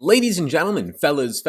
Ladies and gentlemen, fellas,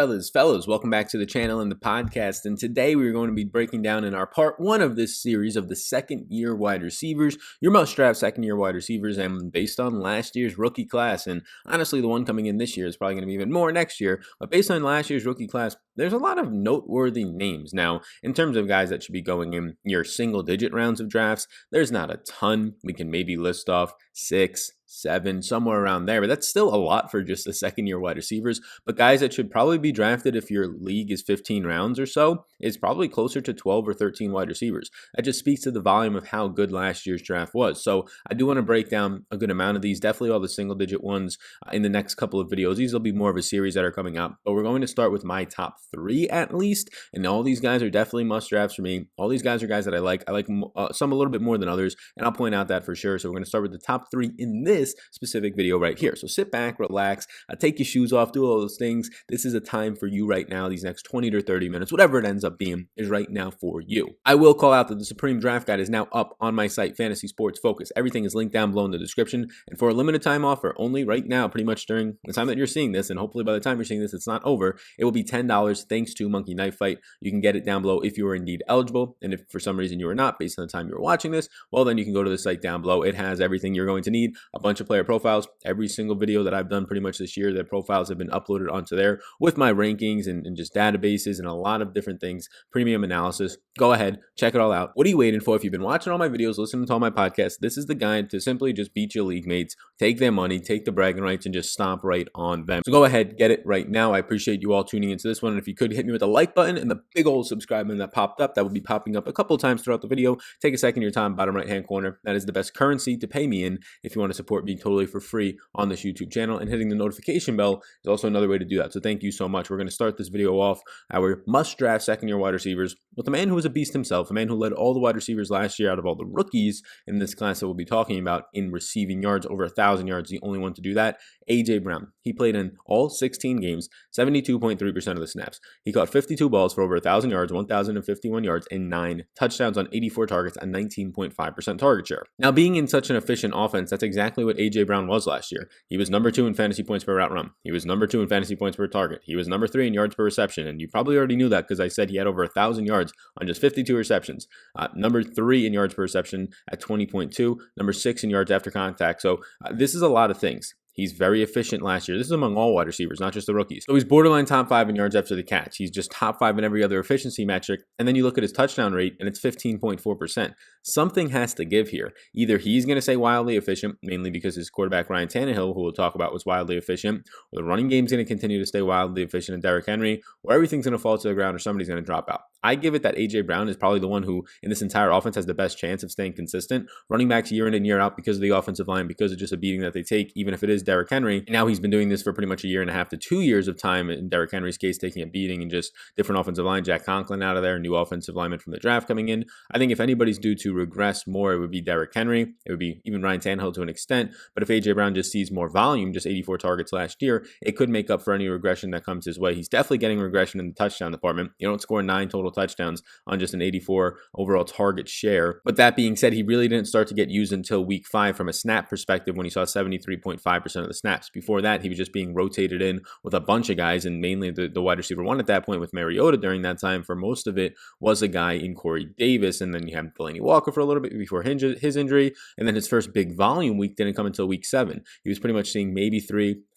welcome back to the channel and the podcast. And today we're going to be breaking down in our part one of this series of the second-year wide receivers, your must-draft second-year wide receivers, and based on last year's rookie class. And honestly, the one coming in this year is probably going to be even more next year. But based on last year's rookie class, there's a lot of noteworthy names. Now, in terms of guys that should be going in your single-digit rounds of drafts, there's not a ton. We can maybe list off 6, 7, somewhere around there, but that's still a lot for just the second-year wide receivers. But guys that should probably be drafted if your league is 15 rounds or so is probably closer to 12 or 13 wide receivers. That just speaks to the volume of how good last year's draft was. So I do want to break down a good amount of these, definitely all the single-digit ones in the next couple of videos. These will be more of a series that are coming up, but we're going to start with my top 3 at least, and all these guys are definitely must-drafts for me. All these guys are guys that I like. I like some a little bit more than others, and I'll point out that for sure. So we're going to start with the top 3 in this specific video right here. So sit back, relax, take your shoes off, do all those things. This is a time for you right now. These next 20 to 30 minutes, whatever it ends up being, is right now for you. I will call out that the Supreme Draft Guide is now up on my site, Fantasy Sports Focus. Everything is linked down below in the description. And for a limited time offer, only right now, pretty much during the time that you're seeing this, and hopefully by the time you're seeing this, it's not over, it will be $10 thanks to Monkey Knife Fight. You can get it down below if you are indeed eligible. And if for some reason you are not, based on the time you're watching this, well, then you can go to the site down below. It has everything you're going to need, a bunch of player profiles. Every single video that I've done pretty much this year, their profiles have been uploaded onto there with my rankings and just databases and a lot of different things, premium analysis. Go ahead, check it all out. What are you waiting for? If you've been watching all my videos, listening to all my podcasts, this is the guide to simply just beat your league mates, take their money, take the bragging rights, and just stomp right on them. So go ahead, get it right now. I appreciate you all tuning into this one. And if you could hit me with a like button and the big old subscribe button that popped up, that will be popping up a couple times throughout the video. Take a second of your time, bottom right hand corner. That is the best currency to pay me in if you want to support me totally for free on this YouTube channel, and hitting the notification bell is also another way to do that. So thank you so much. We're going to start this video off our must-draft second-year wide receivers with a man who was a beast himself, a man who led all the wide receivers last year out of all the rookies in this class that we'll be talking about in receiving yards, over 1,000 yards, the only one to do that, A.J. Brown. He played in all 16 games, 72.3% of the snaps. He caught 52 balls for over 1,000 yards, 1,051 yards, and 9 touchdowns on 84 targets, a 19.5% target share. Now, being in such an efficient offense, that's exactly what A.J. Brown was last year. He was number 2 in fantasy points per route run. He was number 2 in fantasy points per target. He was number 3 in yards per reception, and you probably already knew that because I said he had over 1,000 yards on just 52 receptions. Number 3 in yards per reception at 20.2. Number 6 in yards after contact. So this is a lot of things. He's very efficient last year. This is among all wide receivers, not just the rookies. So he's borderline top 5 in yards after the catch. He's just top 5 in every other efficiency metric. And then you look at his touchdown rate, and it's 15.4%. Something has to give here. Either he's going to stay wildly efficient, mainly because his quarterback Ryan Tannehill, who we'll talk about, was wildly efficient, or the running game's going to continue to stay wildly efficient in Derrick Henry, or everything's going to fall to the ground, or somebody's going to drop out. I give it that A.J. Brown is probably the one who, in this entire offense, has the best chance of staying consistent. Running backs year in and year out because of the offensive line, because of just a beating that they take, even if it is Derrick Henry. And now he's been doing this for pretty much a year and a half to 2 years of time, in Derrick Henry's case, taking a beating and just different offensive line. Jack Conklin out of there, new offensive lineman from the draft coming in. I think if anybody's due to regress more, it would be Derrick Henry. It would be even Ryan Tannehill to an extent. But if A.J. Brown just sees more volume, just 84 targets last year, it could make up for any regression that comes his way. He's definitely getting regression in the touchdown department. You don't score 9 total touchdowns on just an 84 overall target share. But that being said, he really didn't start to get used until week 5 from a snap perspective, when he saw 73.5% of the snaps. Before that, he was just being rotated in with a bunch of guys, and mainly the wide receiver one at that point with Mariota during that time for most of it was a guy in Corey Davis. And then you have Delaney Walker for a little bit before his injury. And then his first big volume week didn't come until week 7. He was pretty much seeing maybe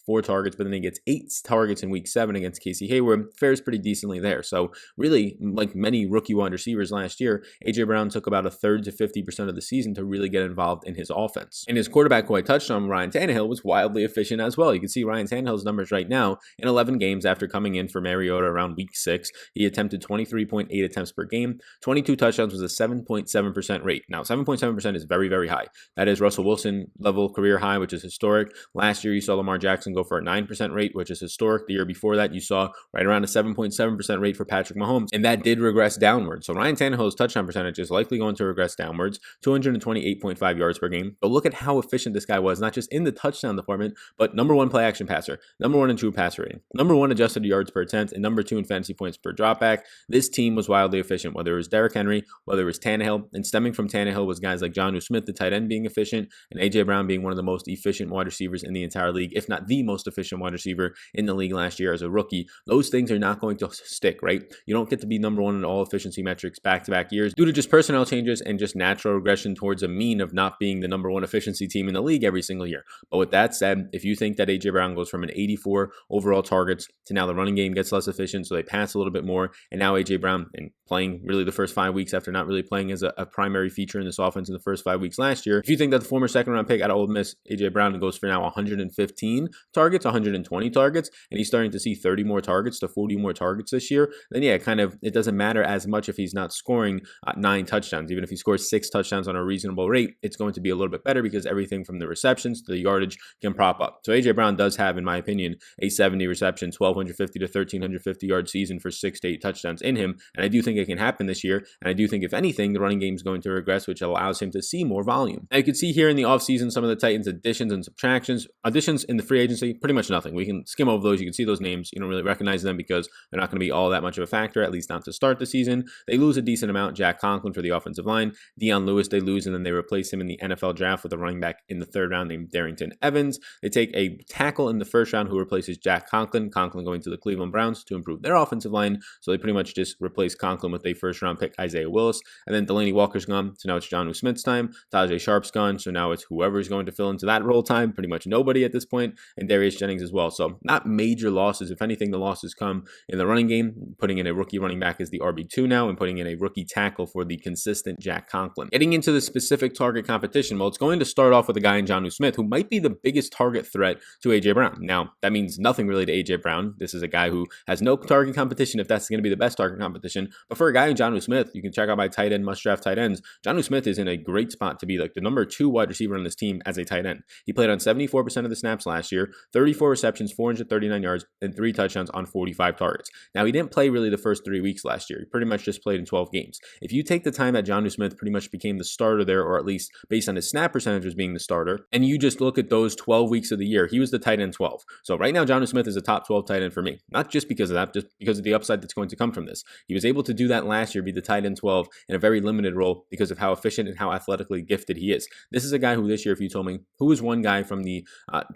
4 targets, but then he gets 8 targets in week 7 against Casey Hayward. Fares pretty decently there. So really, like many rookie wide receivers last year, A.J. Brown took about a third to 50% of the season to really get involved in his offense. And his quarterback, who I touched on, Ryan Tannehill, was wildly efficient as well. You can see Ryan Tannehill's numbers right now. In 11 games after coming in for Mariota around week 6, he attempted 23.8 attempts per game. 22 touchdowns was a 7.7% rate. Now, 7.7% is very, very high. That is Russell Wilson level career high, which is historic. Last year, you saw Lamar Jackson go for a 9% rate, which is historic. The year before that, you saw right around a 7.7% rate for Patrick Mahomes, and that did regress downwards. So Ryan Tannehill's touchdown percentage is likely going to regress downwards, 228.5 yards per game. But look at how efficient this guy was, not just in the touchdown department, but number 1 play action passer, number 1 in true passer rating, number 1 adjusted yards per attempt, and number 2 in fantasy points per dropback. This team was wildly efficient, whether it was Derrick Henry, whether it was Tannehill, and stemming from Tannehill was guys like Jonnu Smith, the tight end, being efficient, and A.J. Brown being one of the most efficient wide receivers in the entire league, if not the most efficient wide receiver in the league last year as a rookie. Those things are not going to stick, right? You don't get to be number one in all efficiency metrics back-to-back years due to just personnel changes and just natural regression towards a mean of not being the number one efficiency team in the league every single year. But with that said, if you think that A.J. Brown goes from an 84 overall targets to now the running game gets less efficient, so they pass a little bit more, and now A.J. Brown, and playing really the first 5 weeks after not really playing as a primary feature in this offense in the first 5 weeks last year, if you think that the former second-round pick out of Ole Miss, A.J. Brown, goes for now 115 targets, 120 targets, and he's starting to see 30 more targets to 40 more targets this year, then yeah, it doesn't matter as much if he's not scoring 9 touchdowns. Even if he scores 6 touchdowns on a reasonable rate, it's going to be a little bit better because everything from the receptions to the yardage can prop up. So A.J. Brown does have, in my opinion, a 70 reception, 1,250 to 1,350 yard season for 6 to 8 touchdowns in him, and I do think it can happen this year, and I do think, if anything, the running game is going to regress, which allows him to see more volume. Now, you can see here in the offseason some of the Titans' additions and subtractions. Additions in the free agency, pretty much nothing. We can skim over those. You can see those names. You don't really recognize them because they're not going to be all that much of a factor, at least not to start the season. They lose a decent amount. Jack Conklin for the offensive line. Dion Lewis they lose, and then they replace him in the NFL draft with a running back in the 3rd round named Darrington Evans. They take a tackle in the 1st round who replaces Jack Conklin. Conklin going to the Cleveland Browns to improve their offensive line. So they pretty much just replace Conklin with a 1st round pick, Isaiah Willis. And then Delaney Walker's gone, so now it's Jonnu Smith's time. Tajay Sharp's gone, so now it's whoever's going to fill into that role time. Pretty much nobody at this point. And Darius Jennings as well. So not major losses. If anything, the losses come in the running game, putting in a rookie running back as the RB2 now and putting in a rookie tackle for the consistent Jack Conklin. Getting into the specific target competition, well, it's going to start off with a guy in Jonnu Smith who might be the biggest target threat to A.J. Brown. Now, that means nothing really to A.J. Brown. This is a guy who has no target competition if that's going to be the best target competition. But for a guy in Jonnu Smith, you can check out my tight end must draft tight ends. Jonnu Smith is in a great spot to be like the number 2 wide receiver on this team as a tight end. He played on 74% of the snaps last year, 34 receptions, 439 yards, and 3 touchdowns on 45 targets. Now, he didn't play really the first 3 weeks last year. He pretty much just played in 12 games. If you take the time that Jonnu Smith pretty much became the starter there, or at least based on his snap percentage was being the starter, and you just look at those 12 weeks of the year, he was the tight end 12. So right now, Jonnu Smith is a top 12 tight end for me. Not just because of that, just because of the upside that's going to come from this. He was able to do that last year, be the tight end 12 in a very limited role because of how efficient and how athletically gifted he is. This is a guy who this year, if you told me, who is one guy from the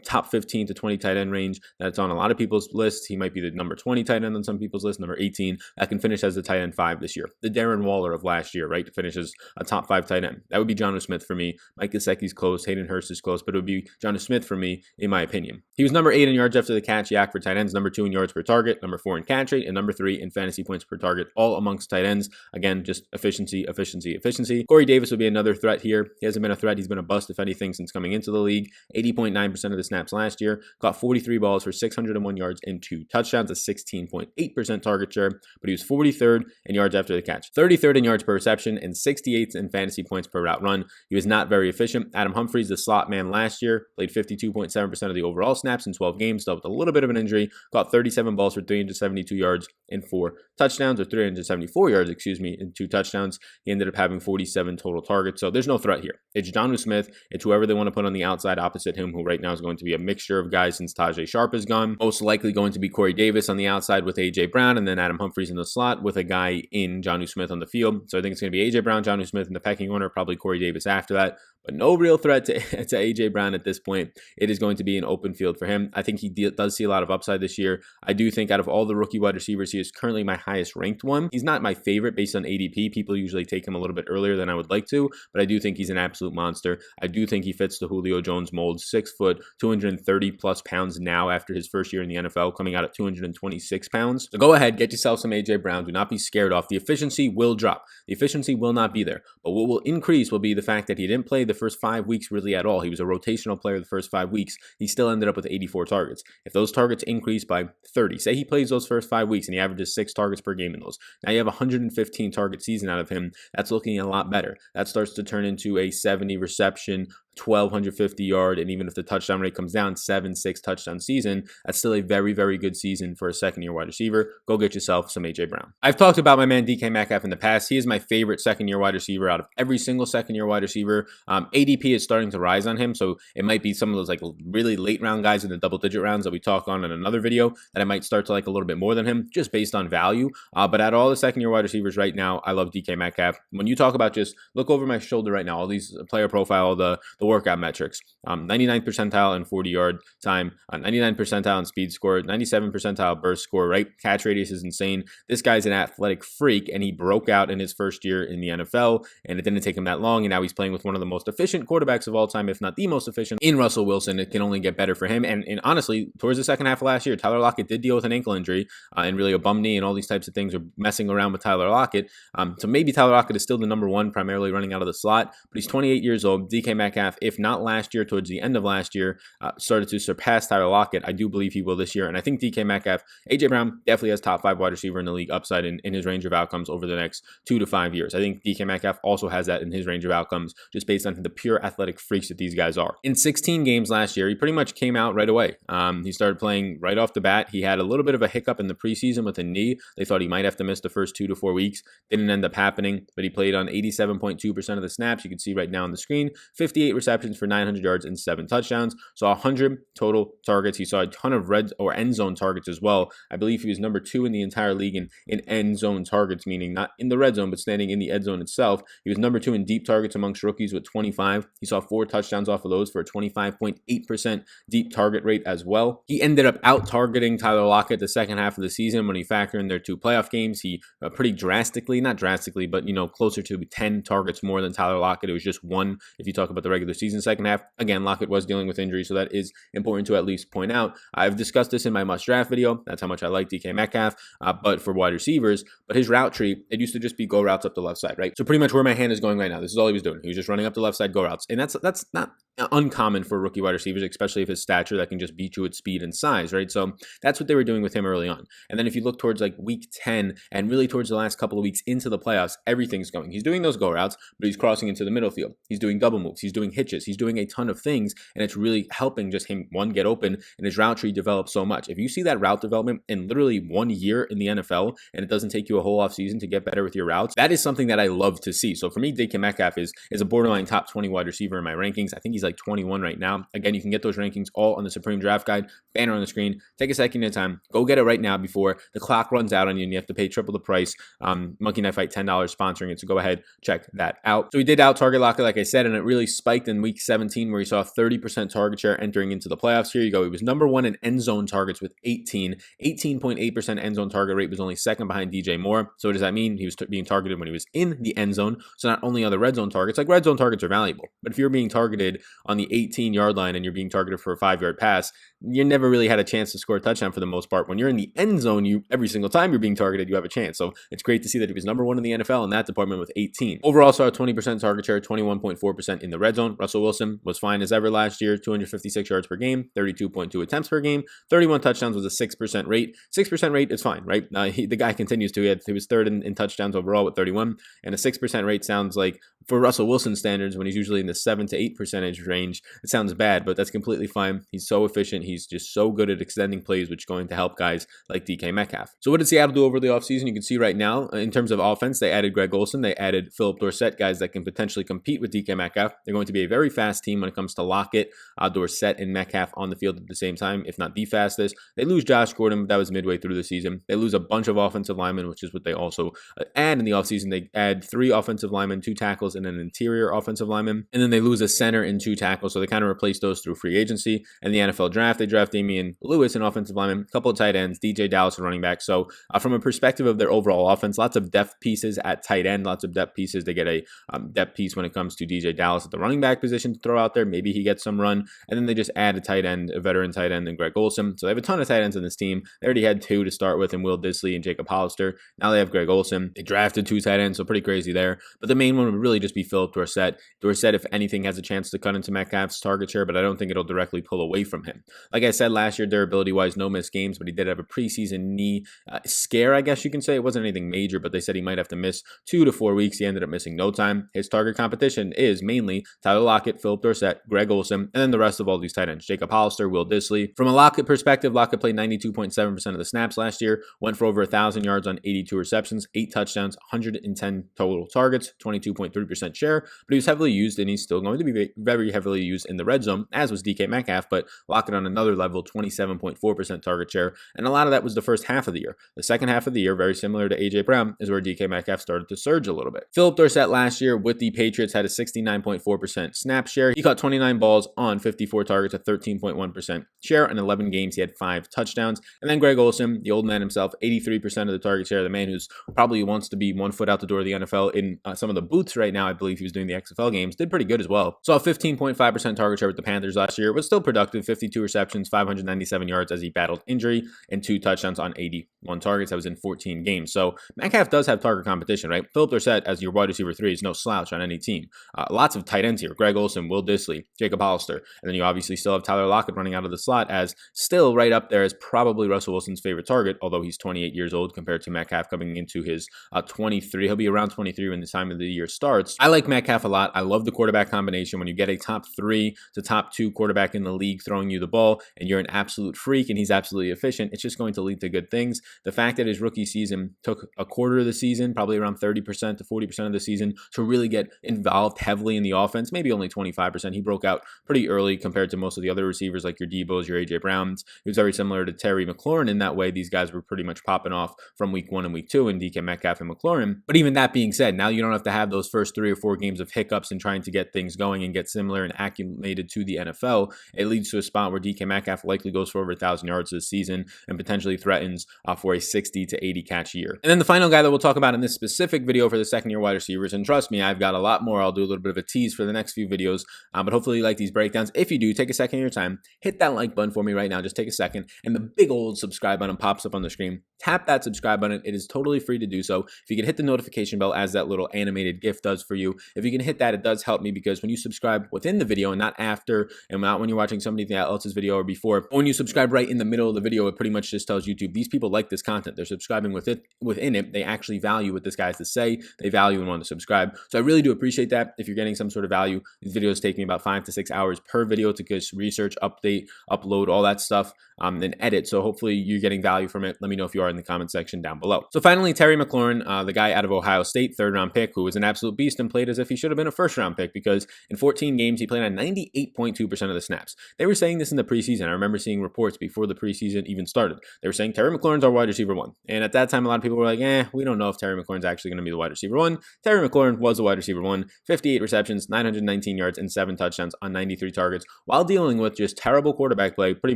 top 15 to 20 tight end range that's on a lot of people's lists, he might be the number 20 tight end on some people's list, number 18, that can finish as the tight end 5 this year. The Darren Waller of last year, right, finishes a top 5 tight end. That would be Jonnu Smith for me. Mike Gesicki's close, Hayden Hurst is close, but it would be Jonnu Smith for me, in my opinion. He was number 8 in yards after the catch, yak for tight ends, number 2 in yards per target, number 4 in catch rate, and number 3 in fantasy points per target, all amongst tight ends. Again, just efficiency, efficiency, efficiency. Corey Davis would be another threat here. He hasn't been a threat. He's been a bust, if anything, since coming into the league. 80.9% of the snaps last year. Caught 43 balls for 601 yards and 2 touchdowns, a 16.8% target share, but he was 43rd in yards after the catch, 33rd in yards per reception, and 68th in fantasy points per route run. He was not very efficient. Adam Humphries, the slot man last year, played 52.7% of the overall snaps in 12 games, dealt with a little bit of an injury, caught 37 balls for 372 yards and 4 touchdowns, or 374 yards, and 2 touchdowns. He ended up having 47 total targets, so there's no threat here. It's Jonnu Smith. It's whoever they want to put on the outside opposite him, who right now is going to be a mixture of guys since Tajay Sharp is gone. Most likely going to be Corey Davis on the outside with A.J. Brown, and then Adam Humphries in the slot with a guy in Jonnu Smith on the field. So I think it's going to be A.J. Brown, Jonnu Smith in the pecking order, probably Corey Davis after that. But no real threat to A.J. Brown at this point. It is going to be an open field for him. I think he does see a lot of upside this year. I do think out of all the rookie wide receivers, he is currently my highest ranked one. He's not my favorite based on ADP. People usually take him a little bit earlier than I would like to, but I do think he's an absolute monster. I do think he fits the Julio Jones mold. 6 foot, 230 plus pounds now after his first year in the NFL, coming out at 226 pounds. So go ahead, get yourself some A.J. Brown. Do not be scared off. The efficiency will drop. The efficiency will not be there, but what will increase will be the fact that he didn't play the first 5 weeks really at all. He was a rotational player the first 5 weeks. He still ended up with 84 targets. If those targets increase by 30, say he plays those first 5 weeks and he averages 6 targets per game in those, now you have a 115 target season out of him. That's looking a lot better. That starts to turn into a 70 reception, 1,250 yard, and even if the touchdown rate comes down, 7-6 touchdown season, that's still a very, very good season for a second-year wide receiver. Go get yourself some A.J. Brown. I've talked about my man DK Metcalf in the past. He is my favorite second-year wide receiver out of every single second-year wide receiver. ADP is starting to rise on him, so it might be some of those like really late-round guys in the double-digit rounds that we talk on in another video that I might start to like a little bit more than him, just based on value. But out of all the second-year wide receivers right now, I love DK Metcalf. When you talk about just look over my shoulder right now, all these player profile, the workout metrics. 99th percentile in 40-yard time, 99th percentile in speed score, 97th percentile burst score, right? Catch radius is insane. This guy's an athletic freak, and he broke out in his first year in the NFL, and it didn't take him that long, and now he's playing with one of the most efficient quarterbacks of all time, if not the most efficient, in Russell Wilson. It can only get better for him, and honestly, towards the second half of last year, Tyler Lockett did deal with an ankle injury, and really a bum knee, and all these types of things are messing around with Tyler Lockett. So maybe Tyler Lockett is still the number one, primarily running out of the slot, but he's 28 years old. DK Metcalf, if not last year, towards the end of last year, started to surpass Tyler Lockett. I do believe he will this year, and I think DK Metcalf, AJ Brown definitely has top 5 wide receiver in the league upside in his range of outcomes over the next 2 to 5 years. I think DK Metcalf also has that in his range of outcomes, just based on the pure athletic freaks that these guys are. In 16 games last year, he pretty much came out right away. He started playing right off the bat. He had a little bit of a hiccup in the preseason with a knee. They thought he might have to miss the first 2 to 4 weeks. Didn't end up happening, but he played on 87.2% of the snaps. You can see right now on the screen, 58 receptions for 900 yards and 7 touchdowns. So 100 total targets. He saw a ton of red or end zone targets as well. I believe he was number 2 in the entire league in end zone targets, meaning not in the red zone, but standing in the end zone itself. He was number 2 in deep targets amongst rookies with 25. He saw 4 touchdowns off of those for a 25.8% deep target rate as well. He ended up out-targeting Tyler Lockett the second half of the season. When you factor in their 2 playoff games, he pretty drastically, not drastically, but closer to 10 targets more than Tyler Lockett. It was just 1 if you talk about the regular season second half. Again, Lockett was dealing with injury, so that is important to at least point out. I've discussed this in my must draft video. That's how much I like DK Metcalf, but for wide receivers. But his route tree, it used to just be go routes up the left side, right? So pretty much where my hand is going right now, this is all he was doing. He was just running up the left side, go routes. And that's not uncommon for rookie wide receivers, especially if his stature that can just beat you at speed and size, right? So that's what they were doing with him early on. And then if you look towards like week 10 and really towards the last couple of weeks into the playoffs, everything's going. He's doing those go routes, but he's crossing into the middle field. He's doing double moves. He's doing hitches. He's doing a ton of things, and it's really helping just him, one, get open, and his route tree develop so much. If you see that route development in literally 1 year in the NFL, and it doesn't take you a whole offseason to get better with your routes, that is something that I love to see. So for me, DK Metcalf is a borderline top 20 wide receiver in my rankings. I think he's like 21 right now. Again, you can get those rankings all on the Supreme Draft Guide, banner on the screen. Take a second at a time. Go get it right now before the clock runs out on you and you have to pay triple the price. Monkey Knife Fight, $10 sponsoring it, so go ahead, check that out. So he did out target Lockett, like I said, and it really spiked in week 17 where he saw 30% target share entering into the playoffs. Here you go. He was number 1 in end zone targets with 18.8% end zone target rate, was only second behind DJ Moore. So what does that mean? He was being targeted when he was in the end zone. So not only on the red zone targets, like red zone targets are valuable, but if you're being targeted on the 18-yard line and you're being targeted for a 5-yard pass, you never really had a chance to score a touchdown for the most part. When you're in the end zone, every single time you're being targeted, you have a chance. So it's great to see that he was number 1 in the NFL in that department with 18. Overall, saw a 20% target share, 21.4% in the red zone. Russell Wilson was fine as ever last year, 256 yards per game, 32.2 attempts per game, 31 touchdowns was a 6% rate. 6% rate is fine, right? The guy continues to. He was third in touchdowns overall with 31, and a 6% rate sounds like, for Russell Wilson standards, when he's usually in the 7 to 8% range, it sounds bad, but that's completely fine. He's so efficient. He's just so good at extending plays, which is going to help guys like DK Metcalf. So what did Seattle do over the offseason? You can see right now, in terms of offense, they added Greg Olsen. They added Philip Dorsett, guys that can potentially compete with DK Metcalf. They're going to be a very fast team when it comes to Lockett, Dorsett, and Metcalf on the field at the same time, if not the fastest. They lose Josh Gordon, but that was midway through the season. They lose a bunch of offensive linemen, which is what they also add in the offseason. They add 3 offensive linemen, 2 tackles, and an interior offensive lineman. And then they lose a center and 2 tackles, so they kind of replace those through free agency. And the NFL draft, they draft Damian Lewis, an offensive lineman, a couple of tight ends, DJ Dallas, a running back. So from a perspective of their overall offense, lots of depth pieces at tight end, lots of depth pieces. They get a depth piece when it comes to DJ Dallas at the running back position to throw out there. Maybe he gets some run. And then they just add a tight end, a veteran tight end, and Greg Olsen. So they have a ton of tight ends in this team. They already had 2 to start with, and Will Disley and Jacob Hollister. Now they have Greg Olsen. They drafted 2 tight ends, so pretty crazy there. But the main one would really just be Philip Dorsett. Dorsett, if anything, has a chance to cut into Metcalf's target share, but I don't think it'll directly pull away from him. Like I said, last year, durability-wise, no missed games, but he did have a preseason knee scare, I guess you can say. It wasn't anything major, but they said he might have to miss 2 to 4 weeks. He ended up missing no time. His target competition is mainly Tyler Lockett, Philip Dorsett, Greg Olsen, and then the rest of all these tight ends, Jacob Hollister, Will Disley. From a Lockett perspective, Lockett played 92.7% of the snaps last year, went for over 1,000 yards on 82 receptions, 8 touchdowns, 110 total targets, 22.3% share, but he was heavily used, and he's still going to be very very heavily used in the red zone, as was DK Metcalf, but Lockett on another level, 27.4% target share, and a lot of that was the first half of the year. The second half of the year, very similar to A.J. Brown, is where DK Metcalf started to surge a little bit. Philip Dorsett last year with the Patriots had a 69.4% snap share. He caught 29 balls on 54 targets, a 13.1% share. In 11 games, he had 5 touchdowns. And then Greg Olsen, the old man himself, 83% of the target share. The man who's probably wants to be 1 foot out the door of the NFL in some of the booths right now. I believe he was doing the XFL games. Did pretty good as well. Saw a 15.5% target share with the Panthers last year, but still productive. 52 receptions, 597 yards as he battled injury, and 2 touchdowns on 81 targets. That was in 14 games. So Metcalf does have target competition, right? Philip Dorsett as your wide receiver 3 is no slouch on any team. Lots of tight ends here. Greg Olsen, Will Dissly, Jacob Hollister. And then you obviously still have Tyler Lockett running out of the slot as still right up there as probably Russell Wilson's favorite target, although he's 28 years old compared to Metcalf coming into his 23. He'll be around 23 when the time of the year starts. I like Metcalf a lot. I love the quarterback combination. When you get a top 3 to top 2 quarterback in the league throwing you the ball and you're an absolute freak and he's absolutely efficient, it's just going to lead to good things. The fact that his rookie season took a quarter of the season, probably around 30% to 40% of the season, to really get involved heavily in the offense, maybe only 25%. He broke out pretty early compared to most of the other receivers like your Debos, your A.J. Browns. He was very similar to Terry McLaurin in that way. These guys were pretty much popping off from week 1 and week 2 in DK Metcalf and McLaurin. But even that being said, now you don't have to have those first 3 or 4 games of hiccups and trying to get things going and get similar and acclimated to the NFL. It leads to a spot where DK Metcalf likely goes for over 1,000 yards this season and potentially threatens for a 60 to 80 catch year. And then the final guy that we'll talk about in this specific video for the second-year wide receivers, and trust me, I've got a lot more. I'll do a little bit of a tease for the next few videos, but hopefully you like these breakdowns. If you do, take a second of your time, hit that like button for me right now. Just take a second, and the big old subscribe button pops up on the screen. Tap that subscribe button. It is totally free to do so. If you can hit the notification bell as that little animated GIF does for you, if you can hit that, it does help me, because when you subscribe within the video and not after, and not when you're watching somebody else's video or before, but when you subscribe right in the middle of the video, it pretty much just tells YouTube these people like this content. They're subscribing within it. They actually value what this guy has to say. They value and want to subscribe. So I really do appreciate that. If you're getting some sort of value, these videos take me about 5 to 6 hours per video to just research, update, upload, all that stuff, and edit. So hopefully you're getting value from it. Let me know if you are in the comment section down below. So finally, Terry McLaurin, the guy out of Ohio State, 3rd round pick, who was an absolute beast and played as if he should have been a 1st round pick, because in 14 games, he played on 98.2% of the snaps. They were saying this in the preseason. I remember seeing reports before the preseason even started. They were saying Terry McLaurin's our wide receiver 1. And at that time, a lot of people were like, we don't know if Terry McLaurin's actually going to be the wide receiver 1. Terry McLaurin was the wide receiver 1, 58 receptions, 919 yards, and 7 touchdowns on 93 targets, while dealing with just terrible quarterback play pretty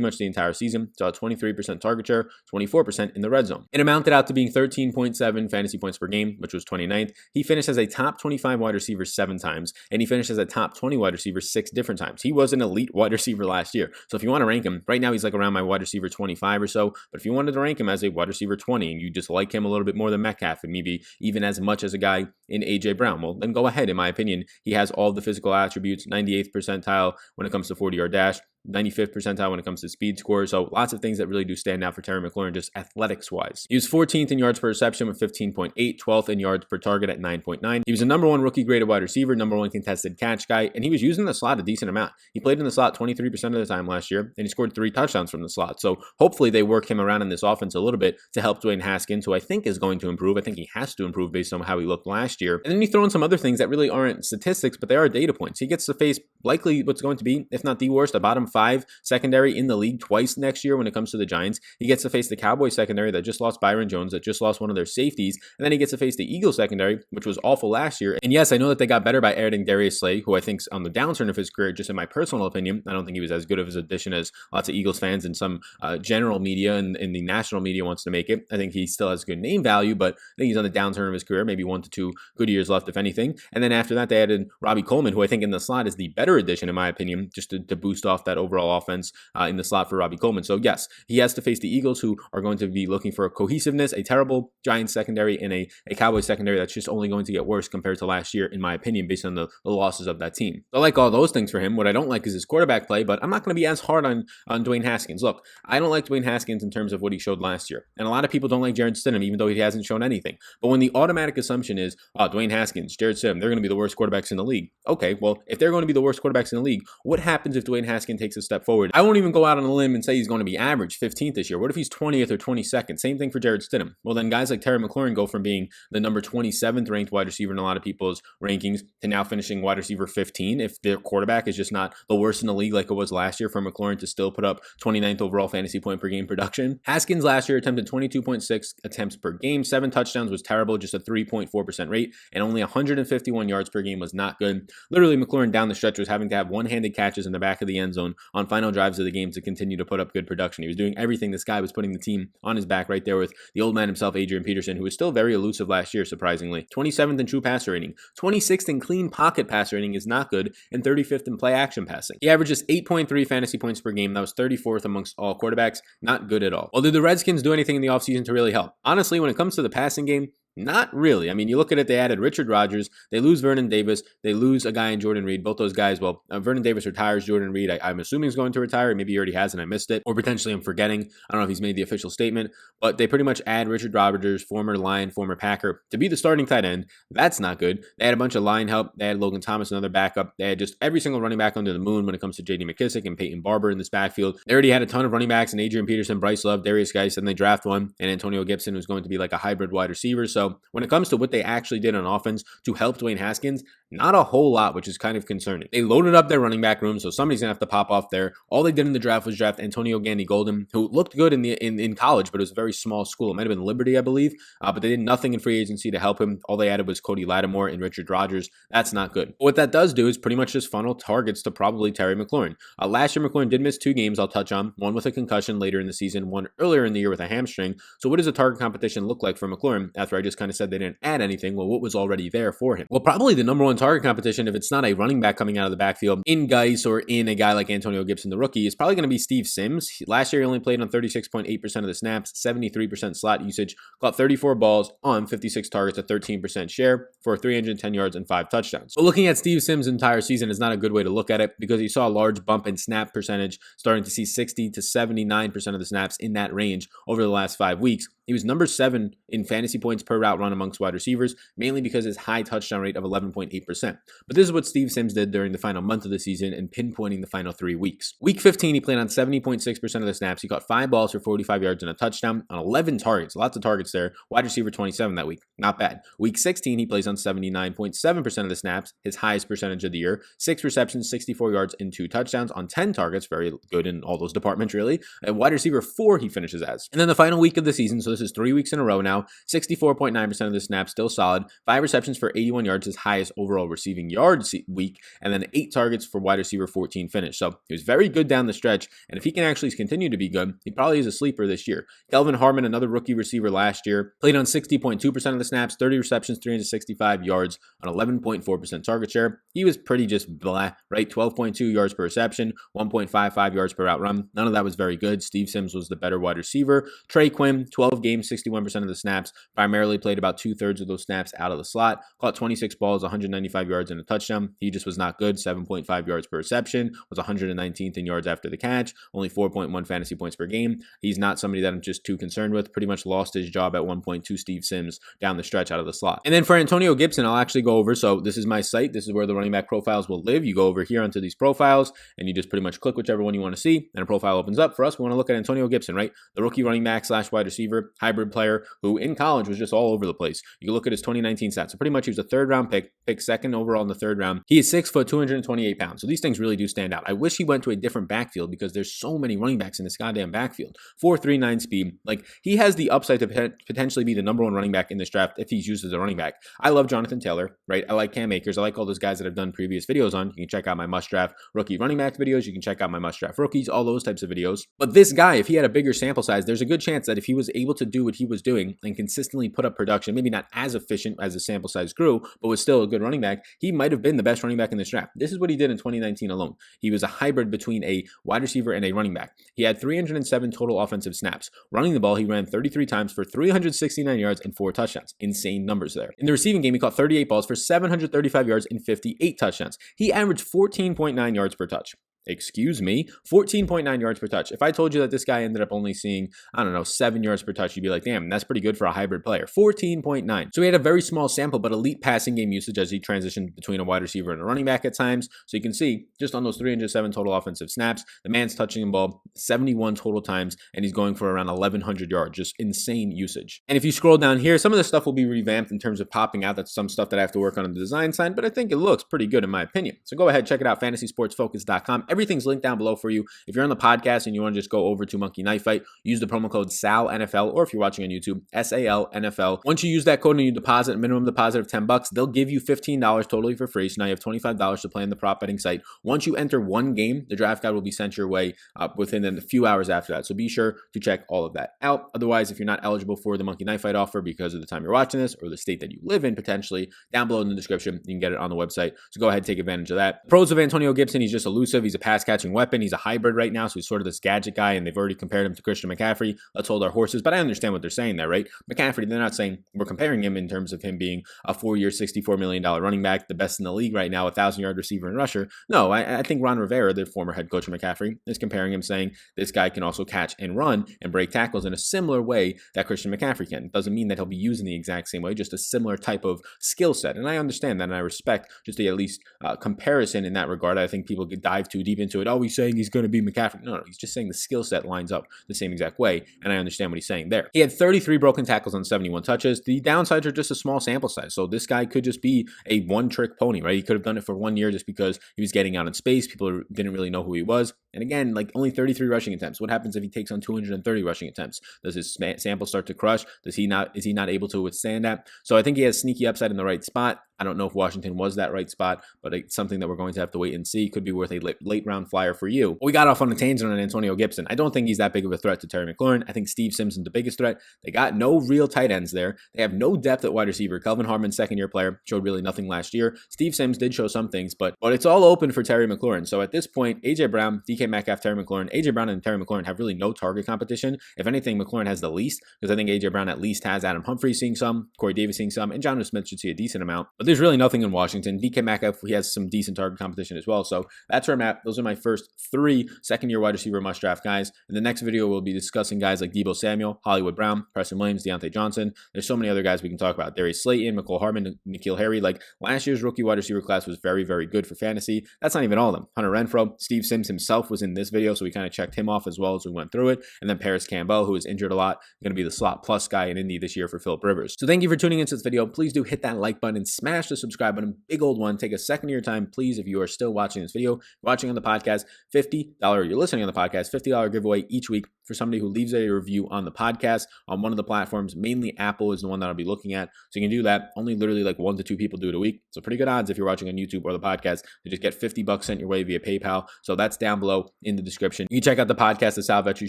much the entire season. Saw a 23% target share, 24% in the red zone. It amounted out to being 13.7 fantasy points per game, which was 29th. He finished as a top 25 wide receiver 7 times, and he finished as a top 20 wide receiver 6 different times. He was an elite wide receiver last year. So if you want to rank him, right now he's like around my wide receiver 25 or so, but if you wanted to rank him as a wide receiver 20 and you just like him a little bit more than Metcalf and maybe even as much as a guy in A.J. Brown, well, then go ahead. In my opinion, he has all the physical attributes, 98th percentile when it comes to 40-yard dash, 95th percentile when it comes to speed score. So lots of things that really do stand out for Terry McLaurin just athletics-wise. He was 14th in yards per reception with 15.8, 12th in yards per target at 9.9. He was a number 1 rookie graded wide receiver, number 1 contested catch guy, and he was using the slot a decent amount. He played in the slot 23% of the time last year, and he scored 3 touchdowns from the slot. So hopefully they work him around in this offense a little bit to help Dwayne Haskins, who I think is going to improve. I think he has to improve based on how he looked last year. And then you throw in some other things that really aren't statistics, but they are data points. He gets to face likely what's going to be, if not the worst, a bottom 5 secondary in the league twice next year when it comes to the Giants. He gets to face the Cowboys secondary that just lost Byron Jones, that just lost one of their safeties, and then he gets to face the Eagles secondary, which was awful last year. And yes, I know that they got better by adding Darius Slay, who I think's on the downturn of his career, just in my personal opinion. I don't think he was as good of his addition as lots of Eagles fans and some general media and the national media wants to make it. I think he still has good name value, but I think he's on the downturn of his career, maybe 1 to 2 good years left, if anything. And then after that, they added Robbie Coleman, who I think in the slot is the better addition, in my opinion, just to boost off that overall offense in the slot for Robbie Coleman. So yes, he has to face the Eagles, who are going to be looking for a cohesiveness, a terrible Giants secondary, and a Cowboys secondary that's just only going to get worse compared to last year, in my opinion, based on the losses of that team. So I like all those things for him. What I don't like is his quarterback play, but I'm not going to be as hard on Dwayne Haskins. Look, I don't like Dwayne Haskins in terms of what he showed last year. And a lot of people don't like Jarrett Stidham, even though he hasn't shown anything. But when the automatic assumption is, Dwayne Haskins, Jarrett Stidham, they're going to be the worst quarterbacks in the league. Okay, well, if they're going to be the worst quarterbacks in the league, what happens if Dwayne Haskins takes a step forward. I won't even go out on a limb and say he's going to be average 15th this year. What if he's 20th or 22nd? Same thing for Jarrett Stidham. Well, then guys like Terry McLaurin go from being the number 27th ranked wide receiver in a lot of people's rankings to now finishing wide receiver 15 if their quarterback is just not the worst in the league like it was last year for McLaurin to still put up 29th overall fantasy point per game production. Haskins last year attempted 22.6 attempts per game. 7 touchdowns was terrible, just a 3.4% rate, and only 151 yards per game was not good. Literally, McLaurin down the stretch was having to have one-handed catches in the back of the end zone on final drives of the game to continue to put up good production. He was doing everything. This guy was putting the team on his back right there with the old man himself, Adrian Peterson, who was still very elusive last year, surprisingly. 27th in true passer rating, 26th in clean pocket passer rating is not good, and 35th in play action passing. He averages 8.3 fantasy points per game. That was 34th amongst all quarterbacks. Not good at all. Well, did the Redskins do anything in the offseason to really help? Honestly, when it comes to the passing game, not really. I mean, you look at it, they added Richard Rodgers, they lose Vernon Davis, they lose a guy in Jordan Reed. Both those guys, well, Vernon Davis retires, Jordan Reed, I'm assuming is going to retire. Maybe he already has and I missed it, or potentially I'm forgetting. I don't know if he's made the official statement, but they pretty much add Richard Rodgers, former Lion, former Packer, to be the starting tight end. That's not good. They had a bunch of line help. They had Logan Thomas, another backup. They had just every single running back under the moon when it comes to J.D. McKissick and Peyton Barber in this backfield. They already had a ton of running backs and Adrian Peterson, Bryce Love, Darius Geis, and they draft one, and Antonio Gibson was going to be like a hybrid wide receiver. So when it comes to what they actually did on offense to help Dwayne Haskins, not a whole lot, which is kind of concerning. They loaded up their running back room, so somebody's gonna have to pop off there. All they did in the draft was draft Antonio Gandy-Golden, who looked good in college, but it was a very small school. It might have been Liberty, I believe, but they did nothing in free agency to help him. All they added was Cody Lattimore and Richard Rodgers. That's not good. But what that does do is pretty much just funnel targets to probably Terry McLaurin. Last year, McLaurin did miss 2 games I'll touch on, one with a concussion later in the season, one earlier in the year with a hamstring. So what does a target competition look like for McLaurin after I just kind of said they didn't add anything? Well, what was already there for him? Well, probably the number one target competition, if it's not a running back coming out of the backfield in Geis or in a guy like Antonio Gibson, the rookie, is probably going to be Steve Sims. Last year, he only played on 36.8% of the snaps, 73% slot usage, caught 34 balls on 56 targets, a 13% share for 310 yards and 5 touchdowns. But looking at Steve Sims' entire season is not a good way to look at it because you saw a large bump in snap percentage, starting to see 60 to 79% of the snaps in that range over the last 5 weeks. He was number 7 in fantasy points per route run amongst wide receivers, mainly because his high touchdown rate of 11.8%. But this is what Steve Sims did during the final month of the season and pinpointing the final 3 weeks. Week 15, he played on 70.6% of the snaps. He caught 5 balls for 45 yards and a touchdown on 11 targets. Lots of targets there. Wide receiver 27 that week. Not bad. Week 16, he plays on 79.7% of the snaps, his highest percentage of the year. 6 receptions, 64 yards, and 2 touchdowns on 10 targets. Very good in all those departments, really. And wide receiver 4 he finishes as. And then the final week of the season, so this is 3 weeks in a row now, 64.9% of the snaps, still solid. 5 receptions for 81 yards, his highest overall receiving yards week, and then 8 targets for wide receiver 14 finish. So he was very good down the stretch, and if he can actually continue to be good, he probably is a sleeper this year. Kelvin Harmon, another rookie receiver last year, played on 60.2% of the snaps, 30 receptions, 365 yards on 11.4% target share. He was pretty just blah, right? 12.2 yards per reception, 1.55 yards per route run. None of that was very good. Steve Sims was the better wide receiver. Trey Quinn, 12 games, 61% of the snaps, primarily played about 2/3 of those snaps out of the slot, caught 26 balls, 195 yards and a touchdown. He just was not good. 7.5 yards per reception, was 119th in yards after the catch, only 4.1 fantasy points per game. He's not somebody that I'm just too concerned with. Pretty much lost his job at one point to Steve Sims down the stretch out of the slot. And then for Antonio Gibson, I'll actually go over. So this is my site. This is where the running back profiles will live. You go over here onto these profiles and you just pretty much click whichever one you want to see and a profile opens up. For us, we want to look at Antonio Gibson, right? The rookie running back / wide receiver, hybrid player who in college was just all over the place. You can look at his 2019 stats. So pretty much he was a 3rd round pick 2nd overall in the 3rd round. He is 6 foot, 228 pounds. So these things really do stand out. I wish he went to a different backfield because there's so many running backs in this goddamn backfield. 4.39 speed. Like he has the upside to potentially be the number 1 running back in this draft if he's used as a running back. I love Jonathan Taylor, right? I like Cam Akers. I like all those guys that I've done previous videos on. You can check out my must draft rookie running back videos. You can check out my must draft rookies, all those types of videos. But this guy, if he had a bigger sample size, there's a good chance that if he was able to do what he was doing and consistently put up production, maybe not as efficient as the sample size grew, but was still a good running back, he might have been the best running back in this draft. This is what he did in 2019 alone. He was a hybrid between a wide receiver and a running back. He had 307 total offensive snaps. Running the ball, he ran 33 times for 369 yards and 4 touchdowns. Insane numbers there. In the receiving game, he caught 38 balls for 735 yards and 58 touchdowns. He averaged 14.9 yards per touch. excuse me, 14.9 yards per touch. If I told you that this guy ended up only seeing, I don't know, 7 yards per touch, you'd be like, damn, that's pretty good for a hybrid player. 14.9. So he had a very small sample, but elite passing game usage as he transitioned between a wide receiver and a running back at times. So you can see just on those 307 total offensive snaps, the man's touching the ball 71 total times, and he's going for around 1,100 yards. Just insane usage. And if you scroll down here, some of the stuff will be revamped in terms of popping out. That's some stuff that I have to work on the design side, but I think it looks pretty good in my opinion. So go ahead, check it out, fantasysportsfocus.com. Everything's linked down below for you. If you're on the podcast and you want to just go over to Monkey Knife Fight, use the promo code SALNFL, or if you're watching on YouTube, SALNFL. Once you use that code and you deposit a minimum deposit of $10, they'll give you $15 totally for free. So now you have $25 to play on the prop betting site. Once you enter one game, the draft guide will be sent your way within a few hours after that. So be sure to check all of that out. Otherwise, if you're not eligible for the Monkey Knife Fight offer because of the time you're watching this or the state that you live in, potentially, down below in the description, you can get it on the website. So go ahead and take advantage of that. Pros of Antonio Gibson, he's just elusive. He's a pass catching weapon. He's a hybrid right now. So he's sort of this gadget guy, and they've already compared him to Christian McCaffrey. Let's hold our horses. But I understand what they're saying there, right? McCaffrey, they're not saying we're comparing him in terms of him being a 4-year, $64 million running back, the best in the league right now, 1,000-yard receiver and rusher. No, I think Ron Rivera, the former head coach of McCaffrey, is comparing him, saying this guy can also catch and run and break tackles in a similar way that Christian McCaffrey can. It doesn't mean that he'll be used in the exact same way, just a similar type of skill set. And I understand that, and I respect just the at least comparison in that regard. I think people could dive too deep into it. Oh, he's saying he's going to be McCaffrey. No, he's just saying the skill set lines up the same exact way, and I understand what he's saying there. He had 33 broken tackles on 71 touches. The downsides are just a small sample size, so this guy could just be a one-trick pony, right? He could have done it for 1 year just because he was getting out in space. People didn't really know who he was. And again, like only 33 rushing attempts. What happens if he takes on 230 rushing attempps? Does his sample start to crush? Is he not able to withstand that? So I think he has sneaky upside in the right spot. I don't know if Washington was that right spot, but it's something that we're going to have to wait and see. Could be worth a late round flyer for you. We got off on a tangent on Antonio Gibson. I don't think he's that big of a threat to Terry McLaurin. I think Steve Simpson's the biggest threat. They got no real tight ends there. They have no depth at wide receiver. Kelvin Harmon, second-year player, showed really nothing last year. Steve Sims did show some things, but it's all open for Terry McLaurin. So at this point, A.J. Brown, DK Metcalf, Terry McLaurin, A.J. Brown and Terry McLaurin have really no target competition. If anything, McLaurin has the least, because I think A.J. Brown at least has Adam Humphries seeing some, Corey Davis seeing some, and Jonnu Smith should see a decent amount. But there's really nothing in Washington. DK Metcalf, he has some decent target competition as well. So that's where I'm at. Those are my first 3 second-year wide receiver must-draft guys. In the next video, we'll be discussing guys like Deebo Samuel, Hollywood Brown, Preston Williams, Deontay Johnson. There's so many other guys we can talk about. Darius Slayton, McCole Hardman, N'Keal Harry. Like last year's rookie wide receiver class was very, very good for fantasy. That's not even all of them. Hunter Renfrow, Steve Sims himself was in this video, so we kind of checked him off as well as we went through it. And then Paris Campbell, who was injured a lot, going to be the slot plus guy in Indy this year for Philip Rivers. So thank you for tuning into this video. Please do hit that like button and smash the subscribe button. Big old one. Take a second of your time, please, if you are still watching this video. Watching on the podcast, $50. You're listening on the podcast, $50 giveaway each week for somebody who leaves a review on the podcast on one of the platforms. Mainly Apple is the one that I'll be looking at. So you can do that. Only literally like 1 to 2 people do it a week. So pretty good odds if you're watching on YouTube or the podcast to just get $50 sent your way via PayPal. So that's down below in the description. You can check out the podcast, The Sal Vetri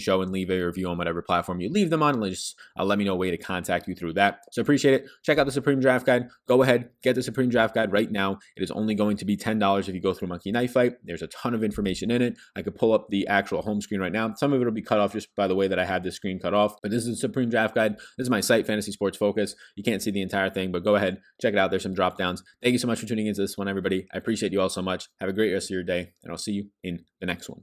Show, and leave a review on whatever platform you leave them on. And just let me know a way to contact you through that. So appreciate it. Check out the Supreme Draft Guide. Go ahead, get the Supreme Draft Guide right now. It is only going to be $10 if you go through Monkey Knife Fight. There's a ton of information in it. I could pull up the actual home screen right now. Some of it will be cut off just by the way that I had this screen cut off. But this is the Supreme Draft Guide. This is my site, Fantasy Sports Focus. You can't see the entire thing, but go ahead, check it out. There's some drop downs. Thank you so much for tuning into this one, everybody. I appreciate you all so much. Have a great rest of your day, and I'll see you in the next one.